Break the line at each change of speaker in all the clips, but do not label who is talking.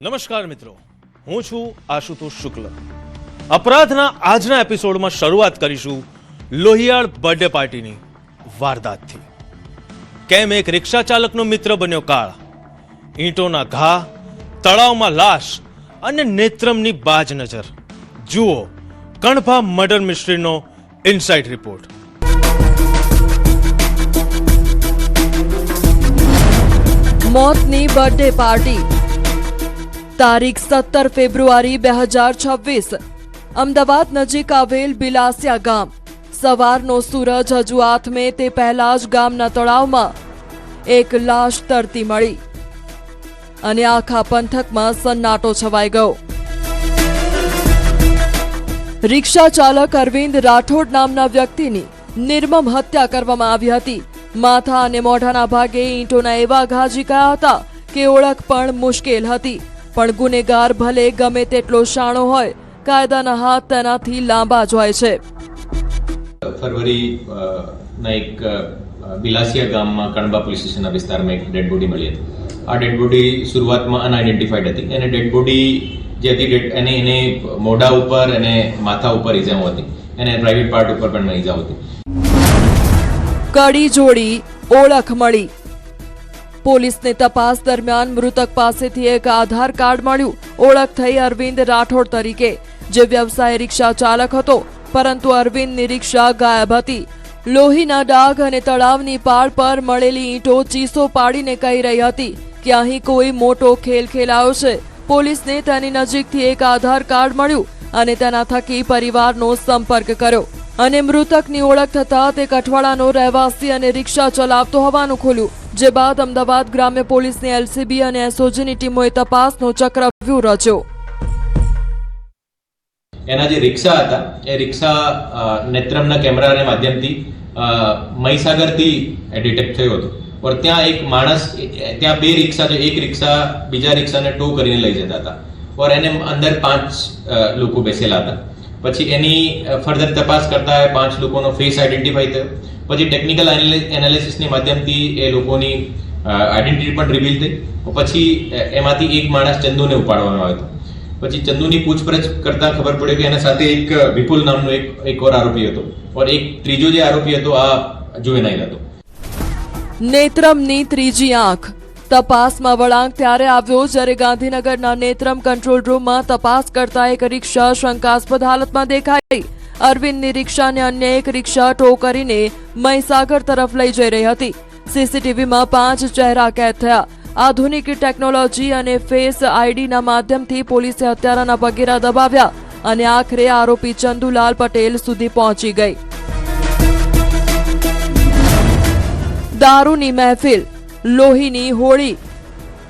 નમસ્કાર મિત્રો, હું છું આશુતોષ શુક્લ. અપરાધના આજના એપિસોડમાં શરૂઆત કરીશું લોહિયાળ બર્થડે પાર્ટીની વારદાતથી. કેમ એક રિક્ષા ચાલકનો મિત્ર બન્યો કાળ, ઈંટોના ઘા, તળાવમાં લાશ અને નેત્રમની બાજ નજર. જુઓ કણભા મર્ડર મિસ્ટ્રીનો ઇનસાઇડ રિપોર્ટ.
મોતની બર્થડે પાર્ટી. તારીખ 17 ફેબ્રુઆરી 2026. અમદાવાદ નજીક આવેલ બિલાસિયા ગામ. સવારનો સૂરજ હજુ આથમે તે પહેલા જ ગામના તળાવમાં એક લાશ તરતી મળી અને આખા પંથકમાં સન્નાટો છવાઈ ગયો. રિક્ષા ચાલક અરવિંદ રાઠોડ નામના વ્યક્તિની નિર્મમ હત્યા કરવામાં આવી હતી. માથા અને મોઢાના ભાગે ઈંટોના એવા ઘા ઝીકાયા હતા કે ઓળખ પણ મુશ્કેલ હતી. પણ ગુનેગાર ભલે ગમે તેટલો શાણો હોય, કાયદાના હાથ તેનાથી લાંબા જ હોય છે.
ફરવરી ના એક બિલાસિયા ગામમાં કણબા પોલીસ સ્ટેશનના વિસ્તારમાં એક ડેડ બોડી મળી હતી. આ ડેડ બોડી શરૂઆતમાં અનઆઇડેન્ટિફાઈડ હતી અને ડેડ બોડી જે હતી એને મોઢા ઉપર અને માથા ઉપર ઈજાઓ હતી અને પ્રાઇવેટ પાર્ટ ઉપર પણ ઈજાઓ હતી.
કડી જોડી, ઓળખ મળી. પોલીસને તપાસ દરમિયાન મૃતક પાસેથી એક આધાર કાર્ડ મળ્યું. ઓળખ થઈ અરવિંદ રાઠોડ તરીકે, જે વ્યવસાય રિક્ષા ચાલક હતો, પરંતુ અરવિંદની રિક્ષા ગાયબ હતી. લોહીના ડાઘ અને તળાવની પાળ પર મળેલી ઈંટો ચીસો પાડીને કહી રહી હતી કે અહીં કોઈ મોટો ખેલ ખેલાયો છે. પોલીસને તેની નજીકથી એક આધાર કાર્ડ મળ્યું અને તેના થકી પરિવારનો સંપર્ક કર્યો અને મૃતકની ઓળખ થતા તે કઠવાડાનો રહેવાસી અને રિક્ષા ચલાવતો હોવાનું ખુલ્યું. જે બાદ અમદાવાદ ગ્રામ્ય પોલીસની એલસીબી અને એસઓજીની ટીમોએ તપાસનો ચક્રવ્યૂહ રચ્યો.
એના જે રિક્ષા હતા એ રિક્ષા નેત્રમના કેમેરાના માધ્યમથી મહીસાગરથી ડિટેક્ટ થયો હતો. और ત્યાં એક માણસ, ત્યાં બે રિક્ષા, જો એક રિક્ષા બીજા રિક્ષાને ટો કરીને લઈ જતા હતા और એને અંદર 5 લોકો બેસેલા હતા. પછી એની ફર્ધર તપાસ કરતા 5 લોકોનો ફેસ આઈડેન્ટિફાઈ થયો. પછી ટેકનિકલ એનાલિસિસની માધ્યમથી એ લોકોની આઈડેન્ટિટી પણ રિવીલ થઈ. પછી એમાંથી એક માણસ ચંદુને ઉપાડવામાં આવ્યો હતો. પછી ચંદુની પૂછપરછ કરતા ખબર પડ્યો કે એના સાથે એક વિપુલ નામનો એક ઓર આરોપી હતો और એક ત્રીજો જે આરોપી હતો આ જુવેનાઇલ હતો.
નેત્રમની ત્રીજી આંખ. તપાસમાં વળાંક ત્યારે આવ્યો જ્યારે ગાંધીનગરના નેત્રમ કંટ્રોલ રૂમમાં તપાસ કરતા એક રિક્ષા શંકાસ્પદ હાલતમાં દેખાઈ. અરવિંદની રિક્ષાને અન્ય એક રિક્ષા ટો કરીને મહીસાગર તરફ લઈ જઈ રહી હતી. સીસીટીવીમાં 5 ચહેરા કેદ થયા. આધુનિક ટેકનોલોજી અને ફેસ આઈડીના માધ્યમથી પોલીસે હત્યારાના પગેરા દબાવ્યા અને આખરે આરોપી ચંદુલાલ પટેલ સુધી પહોંચી ગઈ. દારૂની મહેફિલ, લોહીની હોળી.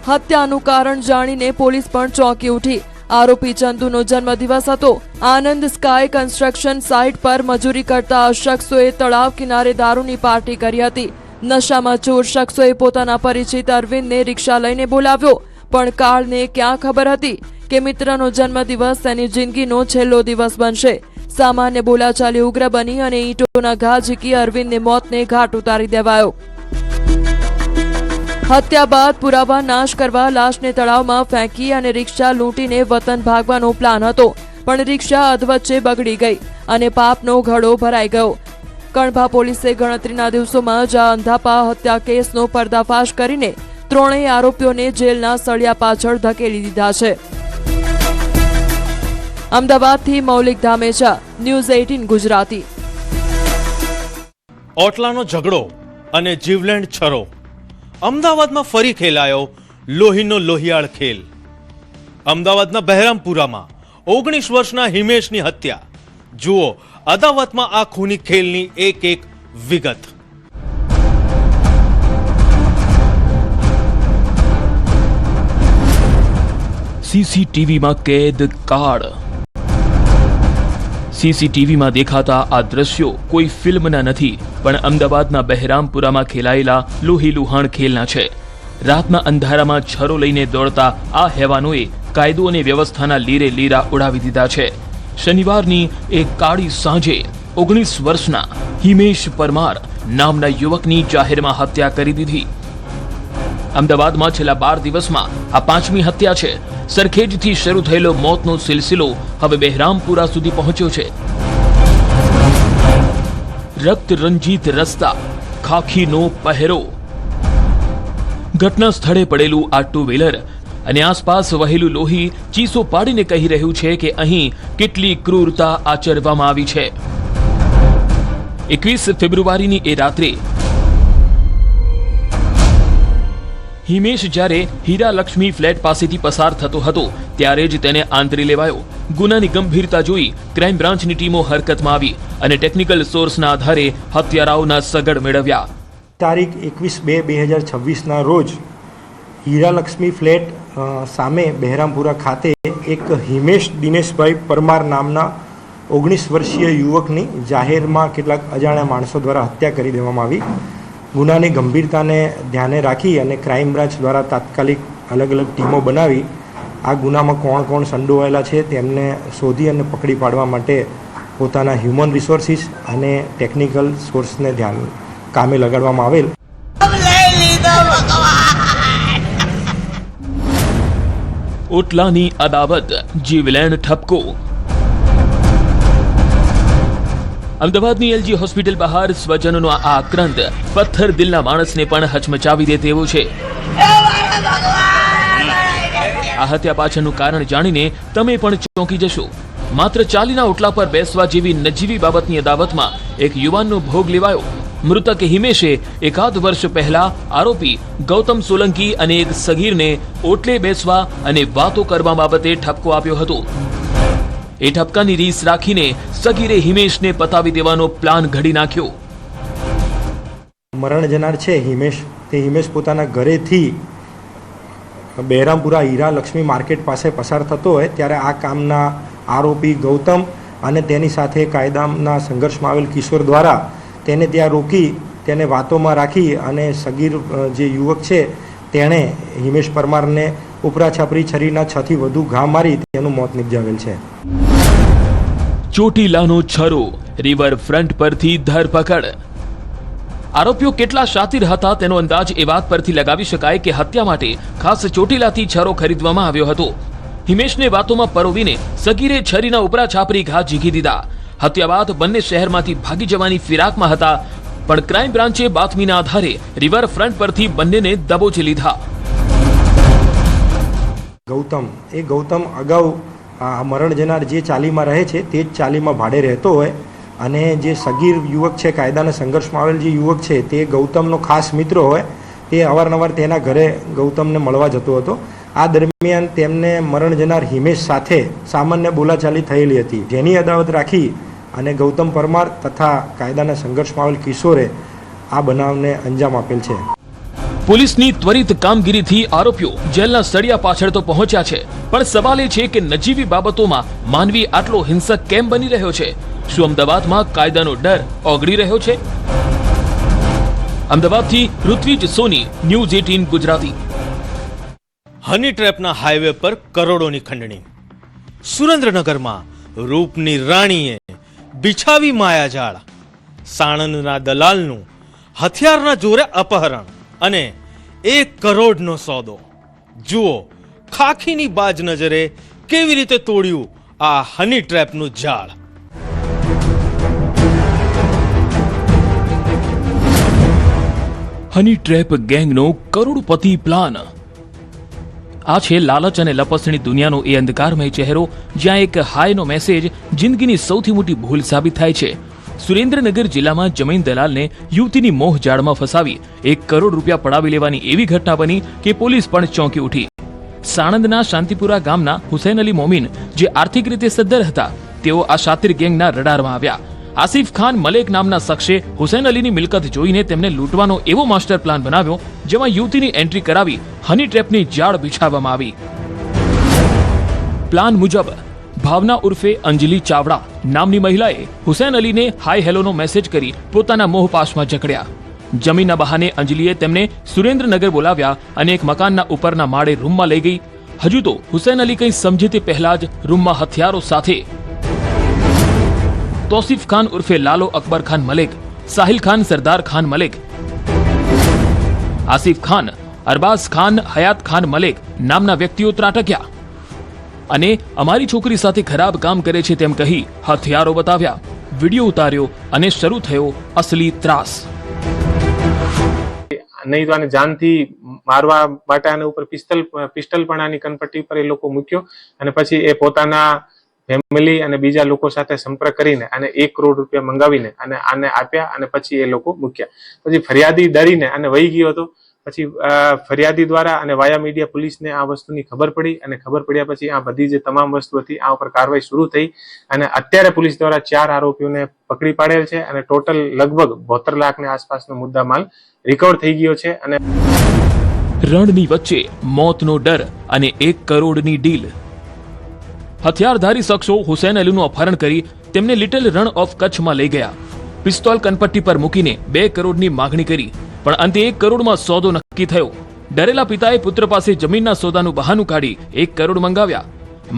હત્યાનું કારણ જાણીને પોલીસ પણ ચોંકી ઉઠી. આરોપી ચંદુનો જન્મદિવસ હતો. આનંદ સ્કાય કન્સ્ટ્રક્શન સાઇટ પર મજૂરી કરતા શખ્સોએ તળાવ કિનારે દારૂની પાર્ટી કરી હતી. નશામાં ચોર શખ્સોએ પોતાના પરિચિત અરવિંદને રિક્ષા લઈને બોલાવ્યો. પણ કાળને ક્યાં ખબર હતી કે મિત્રનો જન્મદિવસ તેની જિંદગીનો છેલ્લો દિવસ બનશે. સામાન્ય બોલાચાલી ઉગ્ર બની અને ઈંટોના ઘા ઝીકી અરવિંદને મોતને ઘાટ ઉતારી દેવાયો. હત્યા બાદ પુરાવા નાશ કરવા લાશને તળાવમાં ફેંકી અને રિક્ષા લૂંટીને વતન ભાગવાનો પ્લાન હતો. પણ રિક્ષા અધવચ્ચે બગડી ગઈ અને પાપનો ઘડો ભરાઈ ગયો. કણભા પોલીસે ગણતરીના દિવસોમાં જ અંધાપા હત્યા કેસનો પર્દાફાશ કરીને ત્રણેય આરોપીઓને જેલના સળિયા પાછળ ધકેલી દીધા છે. અમદાવાદથી મૌલિક ધામેચા, ન્યૂઝ 18 ગુજરાતી.
ઓટલાનો ઝઘડો અને જીવલેણ છરો. અમદાવાદમાં ફરી ખેલાયો લોહીનો લોહિયાળ ખેલ. અમદાવાદના બહેરામપુરામાં 19 વર્ષના હિમેશની હત્યા. જુઓ અદાવતમાં આ ખૂની ખેલની એક એક વિગત.
સીસીટીવીમાં કેદ કાળ. સીસીટીવીમાં દેખાતા આ દ્રશ્યો કોઈ ફિલ્મના નથી, પણ અમદાવાદના બહેરામપુરામાં ખેલાયેલા લોહીલુહાણ ખેલના છે. રાતના અંધારામાં છરો લઈને દોડતા આ હેવાનોએ કાયદો અને વ્યવસ્થાના લીરે લીરા ઉડાવી દીધા છે. શનિવારની એક કાળી સાંજે 19 વર્ષના હિમેશ પરમાર નામના યુવકની જાહેરમાં હત્યા કરી દીધી. અમદાવાદમાં છેલ્લા 12 દિવસમાં આ 5મી હત્યા છે. સરખેજથી શરૂ થયેલો મોતનો સિલસિલો હવે બહેરામપુરા સુધી પહોંચ્યો છે. રક્ત રંજીત રસ્તા, ખાખીનો પહેરો. ઘટના સ્થળે પડેલું આ ટુ વ્હીલર અને આસપાસ વહેલું લોહી ચીસો પાડીને કહી રહ્યું છે કે અહીં કેટલી ક્રૂરતા આચરવામાં આવી છે. 21 ફેબ્રુઆરીની એ રાત્રે હિમેશ જ્યારે હીરા લક્ષ્મી ફ્લેટ પાસેથી પસાર થતો હતો ત્યારે જ તેને આંતરી લેવાયો. ગુનાની ગંભીરતા જોઈ ક્રાઇમ બ્રાન્ચની ટીમો હરકતમાં આવી અને ટેકનિકલ સોર્સના આધારે હત્યારાઓના સગડ મેળવ્યા.
તારીખ 21/2/2026ના રોજ હીરાલક્ષ્મી ફ્લેટ સામે બહેરામપુરા ખાતે એક હિમેશ દિનેશભાઈ પરમાર નામના 19 વર્ષીય યુવકની જાહેરમાં કેટલાક અજાણ્યા માણસો દ્વારા હત્યા કરી દેવામાં આવી. ગુનાની ગંભીરતાને ધ્યાને રાખી અને ક્રાઇમ બ્રાન્ચ દ્વારા તાત્કાલિક અલગ અલગ ટીમો બનાવી આ ગુનામાં કોણ કોણ સંડોવાયેલા છે તેમને શોધી અને પકડી પાડવા માટે પોતાના હ્યુમન રિસોર્સિસ અને ટેકનિકલ સોર્સને કામે લગાડવામાં આવેલ.
ઓટલાની અદાવત, જીવલેણ ઠપકો. અમદાવાદની એલજી હોસ્પિટલ બહાર સ્વજનોનો આ આક્રંદ પથ્થર દિલના માણસને પણ હચમચાવી દે તેવો છે. આ હત્યા પાછળનું કારણ જાણીને તમે પણ ચોંકી જશો. માત્ર ચાલીના ઓટલા પર બેસવા જેવી નજીવી બાબતની અદાવતમાં એક યુવાનનો ભોગ લેવાયો. મૃતક હિમેશે એકાદ વર્ષ પહેલા આરોપી ગૌતમ સોલંકી અને એક સગીરને ઓટલે બેસવા અને વાતો કરવા બાબતે ઠપકો આપ્યો હતો. એ ઠપકાની રીસ રાખીને સગીરે હિમેશને પતાવી દેવાનો પ્લાન ઘડી નાખ્યો.
મરણ જનાર છે હિમેશ, તે હિમેશ પોતાના ઘરેથી બહેરામપુરા હીરા લક્ષ્મી માર્કેટ પાસે પસાર થતો હોય ત્યારે આ કામના આરોપી ગૌતમ અને તેની સાથે કાયદાના સંઘર્ષમાં આવેલ કિશોર દ્વારા તેને ત્યાં રોકી તેને વાતોમાં રાખી અને સગીર જે યુવક છે તેણે હિમેશ પરમારને ઉપરા છાપરી છરીના 6 થી વધુ ઘા મારી તેનું મોત નિપજાવેલ છે.
ચોટીલાનો છરો, રિવરફ્રન્ટ પરથી ધરપકડ. આરોપીઓ કેટલા શાતિર હતા તેનો અંદાજ એ વાત પરથી લગાવી શકાય કે હત્યા માટે ખાસ ચોટીલાથી છરો ખરીદવામાં આવ્યો હતો. હિમેશને વાતોમાં પરોવીને સગીરે છરીના ઉપરા છાપરી ઘા ઝીકી દીધા. હત્યા બાદ બંને શહેરમાંથી ભાગી જવાની ફિરાકમાં હતા, પણ ક્રાઇમ બ્રાન્ચે બાતમીના આધારે રિવરફ્રન્ટ પરથી બંનેને દબોચી લીધા.
ગૌતમ અગાઉ મરણ જનાર જે ચાલીમાં રહે છે તે જ ચાલીમાં ભાડે રહેતો હોય અને જે સગીર યુવક છે, કાયદાના સંઘર્ષમાં આવેલ જે યુવક છે તે ગૌતમનો ખાસ મિત્ર હોય. તે અવારનવાર તેના ઘરે ગૌતમને મળવા જતો હતો. આ દરમિયાન તેમને મરણ જનાર હિમેશ સાથે સામાન્ય બોલાચાલી થયેલી હતી, જેની અદાવત રાખી અને ગૌતમ પરમાર તથા કાયદાના સંઘર્ષમાં આવેલ કિશોરે આ બનાવને અંજામ આપેલ છે.
પોલીસની ત્વરિત કામગીરીથી આરોપીઓ જેલના સળિયા પાછળ તો પહોંચ્યા છે, પણ સવાલ એ છે કે નજીવી બાબતોમાં માનવી આટલો હિંસક કેમ બની રહ્યો છે? શું અમદાવાદમાં કાયદાનો ડર ઓગળી રહ્યો છે? અમદાવાદથી ઋત્વિજ સોની, ન્યૂઝ 18 ગુજરાતી.
હની ટ્રેપના હાઈવે પર કરોડોની ખંડણી. સુરેન્દ્રનગરમાં રૂપની રાણીએ બિછાવી માયાજાળ. સાણંદના દલાલનું હથિયારના જોરે અપહરણ અને 1 કરોડનો સોદો. જુઓ ખાખીની બાજ નજરે કેવી રીતે તોડ્યું આ હની ટ્રેપનું જાળ.
હની ટ્રેપ ગેંગનો કરોડપતિ પ્લાન. આ છે લાલચ અને લપસણી દુનિયાનો એ અંધકારમય ચહેરો જ્યાં એક હાયનો મેસેજ જિંદગીની સૌથી મોટી ભૂલ સાબિત થાય છે. સુરેન્દ્રનગર જિલ્લામાં જમીન દલાલને યુવતીની મોહ જાળમાં ફસાવી 1 કરોડ રૂપિયા પડાવી લેવાની એવી ઘટના બની કે પોલીસ પણ ચોંકી ઉઠી. સાણંદના શાંતિપુરા ગામના હુસૈન અલી મોમીન જે આર્થિક રીતે સદ્ધર હતા તેઓ આ શાતિર ગેંગના રડારમાં આવ્યા. આસિફ ખાન મલેક નામના શખ્સે હુસૈન અલીની મિલકત જોઈને તેમને લૂંટવાનો એવો માસ્ટર પ્લાન બનાવ્યો જેમાં યુવતીની એન્ટ્રી કરાવી હની ટ્રેપની જાળ બિછાવવામાં આવી. પ્લાન મુજબ ભાવના ઉર્ફે અંજલિ ચાવડા નામની મહિલાએ હુસૈન અલીને હાય હેલોનો મેસેજ કરી પોતાના મોહપાશમાં જકડ્યા. જમીનના બહાને અંજલિએ તેમને સુરેન્દ્રનગર બોલાવ્યા અને એક મકાનના ઉપરના માળે રૂમમાં લઈ ગઈ. હજુ તો હુસૈન અલી કંઈ સમજે તે પહેલા જ રૂમમાં હથિયારો સાથે તોસીફ ખાન ઉર્ફે લાલો અકબર ખાન મલેક, સાહિલ ખાન સરદાર ખાન મલેક, આસિફ ખાન અરબાઝ ખાન, હયાત ખાન મલેક નામના વ્યક્તિઓ ત્રાટક્યા અને અમારી છોકરી સાથે ખરાબ કામ કરે છે તેમ કહી હથિયારો બતાવ્યા, વિડીયો ઉતાર્યો અને શરૂ થયો અસલી ત્રાસ.
નહીં તો આને જાનથી મારવા માટે આના ઉપર પિસ્તલ પણ આની કનપટ્ટી પર એ લોકો મૂક્યો અને પછી એ પોતાના ફેમિલી અને બીજા લોકો સાથે સંપર્ક કરીને અને 1 કરોડ રૂપિયા મંગાવીને અને આને આપ્યા અને પછી એ લોકો મૂક્યા. પછી ફરિયાદી ડરીને અને વહી ગયો હતો. પછી ફરિયાદી દ્વારા અને વાયા મીડિયા પોલીસને આ વસ્તુની ખબર પડી અને ખબર પડ્યા પછી આ બધી જે તમામ વસ્તુ હતી આ ઉપર કાર્યવાહી શરૂ થઈ અને અત્યારે પોલીસ દ્વારા 4 આરોપીઓને પકડી પાડેલ છે અને ટોટલ લગભગ 72 લાખની આસપાસનો મુદ્દા માલ રિકવર થઈ ગયો છે. અને
રણની વચ્ચે મોતનો ડર અને 1 કરોડની ડીલ. હથિયારધારી શખ્સો હુસૈન અલીનું અપહરણ કરી તેમને લિટલ રણ ઓફ કચ્છમાં લઈ ગયા. પિસ્તોલ કનપટ્ટી પર મૂકીને 2 કરોડની માગણી કરી, પણ અંતે 1 કરોડમાં સોદો નક્કી થયો. ડરેલા પિતાએ પુત્ર પાસે જમીનના સોદાનું બહાનું કાઢી 1 કરોડ મંગાવ્યા.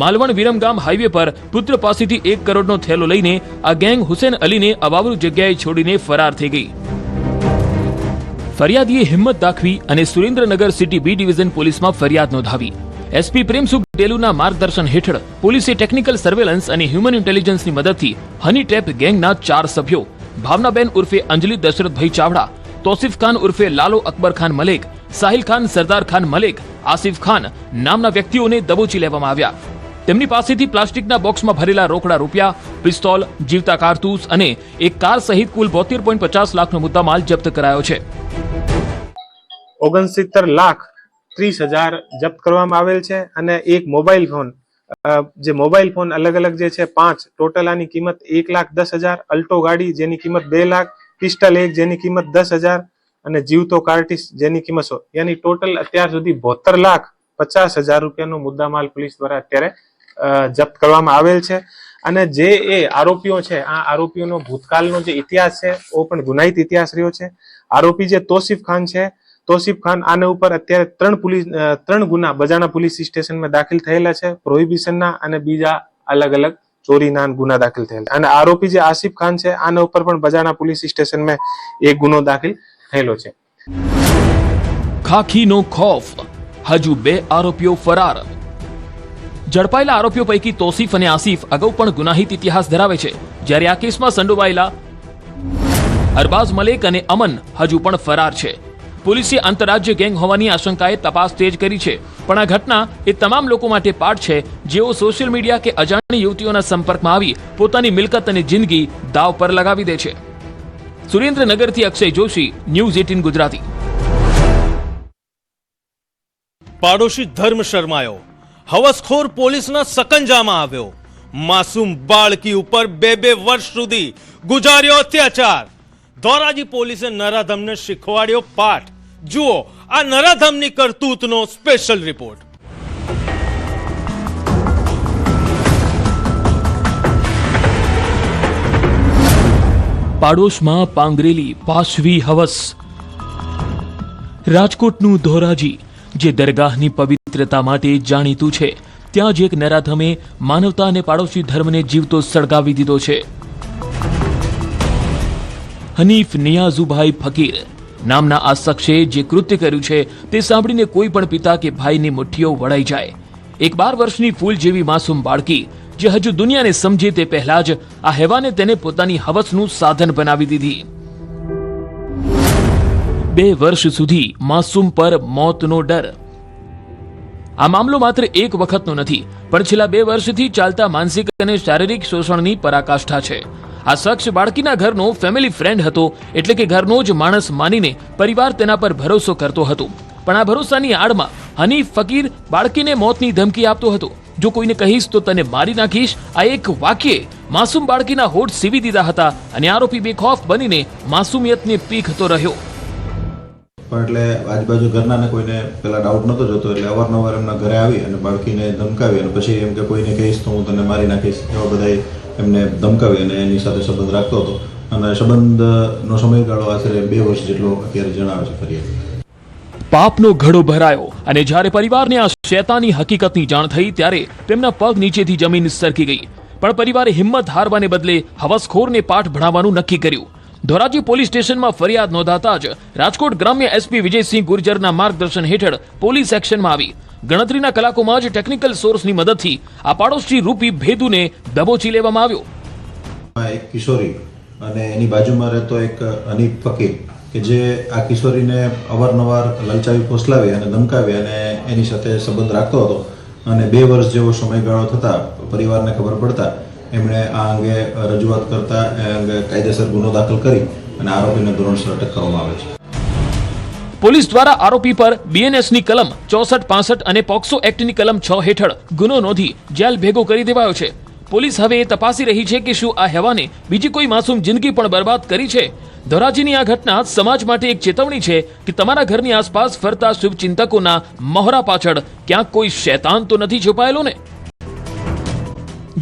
માલવણ વિરમગામ હાઈવે પર પુત્ર પાસેથી 1 કરોડનો થેલો લઈને આ ગેંગ હુસૈન અલીને અવાવરૂ જગ્યાએ છોડીને ફરાર થઈ ગઈ. ફરિયાદીએ હિંમત દાખવી અને સુરેન્દ્રનગર સિટી બી ડિવિઝન પોલીસમાં ફરિયાદ નોંધાવી. એસપી પ્રેમસુખ ડેલુના માર્ગદર્શન હેઠળ પોલીસે ટેકનિકલ સર્વેલન્સ અને હ્યુમન ઇન્ટેલિજન્સની મદદથી હની ટ્રેપ ગેંગના 4 સભ્યો ભાવનાબેન ઉર્ફે અંજલિ દશરથભાઈ ચાવડા, તોસીફ ખાન ઉર્ફે લાલો અકબર ખાન મલેક, સાહિલ ખાન સરદાર ખાન મલેક, આસિફ ખાન નામના વ્યક્તિઓને દબોચી લેવામાં આવ્યા. તેમની પાસેથી પ્લાસ્ટિકના બોક્સમાં ભરેલા રોકડા રૂપિયા, પિસ્તોલ, જીવતા કારતૂસ અને એક કાર સહિત કુલ 72.50 લાખનો મુદ્દામાલ જપ્ત કરાયો છે.
69,30,00,000 જપ્ત કરવામાં આવેલ છે અને એક મોબાઈલ ફોન, જે મોબાઈલ ફોન અલગ અલગ જે છે 5, ટોટલ આની કિંમત 1,10,000, અલ્ટો ગાડી જેની કિંમત 2 લાખ, પિસ્ટલ 1 જેની કિંમત 10,000 અને જીવતો કાર્ટિસ જેની કિંમત 100, યાની ટોટલ અત્યાર સુધી 72,50,000 રૂપિયાનો મુદ્દામાલ પોલીસ દ્વારા અત્યારે જપ્ત કરવામાં આવેલ છે. અને જે એ આરોપીઓ છે આ આરોપીઓનો ભૂતકાળનો જે ઇતિહાસ છે ઓ પણ ગુનાહિત ઇતિહાસ રહ્યો છે. આરોપી જે તોસીફ ખાન છે, તોસીફ ખાન આના ઉપર અત્યારે 3 ગુના બજાણા પોલીસ સ્ટેશનમાં દાખલ થયેલા છે, પ્રોહિબિશનના અને બીજા અલગ અલગ ચોરીના ગુના દાખલ થયેલા. અને આરોપી જે આસિફ ખાન છે આના ઉપર પણ બજાણા પોલીસ સ્ટેશનમાં 1 ગુનો દાખલ થયેલો છે.
ખાખીનો ખોફ, હજુ 2 આરોપીઓ ફરાર. ઝડપાયેલા આરોપીઓ પૈકી તોસીફ અને આસિફ અગાઉ પણ ગુનાહિત ઇતિહાસ ધરાવે છે, જ્યારે આ કેસમાં સંડોવાયેલા અરબાઝ મલેક અને અમન હજુ પણ ફરાર છે. પોલીસે આંતરરાજ્ય ગેંગ હોવાની આશંકાએ તપાસ તેજ કરી છે, પણ આ ઘટના એ તમામ લોકો માટે પાઠ છે જેઓ સોશિયલ મીડિયા કે અજાણી યુવતીઓના સંપર્કમાં આવી પોતાની મિલકત અને જિંદગી દાવ પર લગાવી દે છે. સુરેન્દ્રનગરથી અક્ષય જોશી, ન્યૂઝ 18 ગુજરાતી.
પાડોશી ધર્મ શર્માયો, હવસખોર પોલીસના સકંજામાં આવ્યો, માસૂમ બાળકી ઉપર 2 વર્ષ સુધી ગુજાર્યો અત્યાચાર. ધોરાજી પોલીસે નરાધમને શીખવાડ્યો પાઠ. જુઓ આ નરાધમની કરતૂતનો સ્પેશિયલ રિપોર્ટ.
પાડોશમાં પાંગરેલી પાશવી હવસ. રાજકોટનું ધોરાજી, જે દરગાહની પવિત્રતા માટે જાણીતું છે, ત્યાં જ એક નરાધમે માનવતા અને પાડોશી ધર્મને જીવતો સળગાવી દીધો છે. હનીફ નિયાઝુભાઈ ફકીર નામના આ શખ્સે જે કૃત્ય કર્યું છે તે સાંભળીને કોઈ પણ પિતા કે ભાઈની મુઠ્ઠીઓ વળાઈ જાય. એક 12 વર્ષની ફૂલ જેવી માસૂમ બાળકી જે હજુ દુનિયાને સમજે તે પહેલા જ આ હેવાને તેને પોતાની હવસનું સાધન બનાવી દીધી. 2 વર્ષ સુધી માસૂમ પર મોતનો ડર. આ મામલો માત્ર એક વખતનો નથી, પણ છેલ્લા 2 વર્ષથી ચાલતા માનસિક અને શારીરિક શોષણની પરાકાષ્ઠા છે. આ શખ્સ બાળકીના ઘરનો ફેમિલી ફ્રેન્ડ હતો, એટલે કે ઘરનો જ માણસ માનીને પરિવાર તેના પર ભરોસો કરતો હતો. પણ આ ભરોસાની આડમાં હનીફ ફકીર બાળકીને મોતની ધમકી આપતો હતો. જો કોઈને કહીશ તો તને મારી નાખીશ, આ એક વાક્યે માસૂમ બાળકીના હોઠ સીવી દીધા હતા અને આરોપી બેખૌફ બનીને માસૂમિયતને પીખતો રહ્યો.
પણ એટલે આજુબાજુ ઘરનાને કોઈને પેલા ડાઉટ નહોતો જતો, એટલે અવારનવાર એમના ઘરે આવી અને બાળકીને ધમકાવી અને પછી એમ કે કોઈને કહીશ તો હું તને મારી નાખીશ, એવા બધા એમને ધમકાવી અને એની સાથે સંબંધ રાખતો હતો. અને સંબંધનો સમયગાળો આશરે 2 વર્ષ જેટલો અત્યારે જણાવે છે ફરિયાદ.
પાપનો ઘડો ભરાયો અને જ્યારે પરિવારને આ શૈતાની હકીકતની જાણ થઈ ત્યારે તેમના પગ નીચેથી જમીન સરકી ગઈ. પણ પરિવારે હિંમત હારવાને બદલે હવસખોરને પાઠ ભણાવવાનું નક્કી કર્યું. ધોરાજી પોલીસ સ્ટેશનમાં ફરિયાદ નોંધાતા જ રાજકોટ ગ્રામ્ય એસપી વિજયસિંહ ગુર્જરના માર્ગદર્શન હેઠળ પોલીસ એક્શનમાં આવી ગણતરીના કલાકોમાં જ ટેકનિકલ સોર્સની મદદથી આ પાડોશી રૂપી ભેદુને દબોચી લેવામાં આવ્યો.
એક કિશોરી અને એની બાજુમાં રહેતો એક હનીફ ફકીર કે જે આ કિશોરીને અવારનવાર લલચાવી ફોસલાવી અને ધમકાવી અને એની સાથે સંબંધ રાખતો હતો અને 2 વર્ષ જેવો સમયગાળો થતા પરિવારને ખબર પડતા એમણે આ અંગે રજૂઆત કરતા એ અંગે કાયદેસર ગુનો દાખલ કરી અને આરોપીને ધોરણસર અટક કરવામાં આવે છે.
પોલીસ દ્વારા આરોપી પર બીએનએસની કલમ 64, 65 અને પોક્સો એક્ટની કલમ 6 હેઠળ ગુનો નોંધી જેલ ભેગો કરી દેવાયો છે. પોલીસ હવે એ તપાસી રહી છે કે શું આ હેવાને બીજી કોઈ માસૂમ જિંદગી પણ બરબાદ કરી છે. ધોરાજીની આ ઘટના સમાજ માટે એક ચેતવણી છે કે તમારા ઘરની આસપાસ ફરતા શુભચિંતકોના મહોરા પાછળ ક્યાંક કોઈ શૈતાન તો નથી છુપાયેલો ને.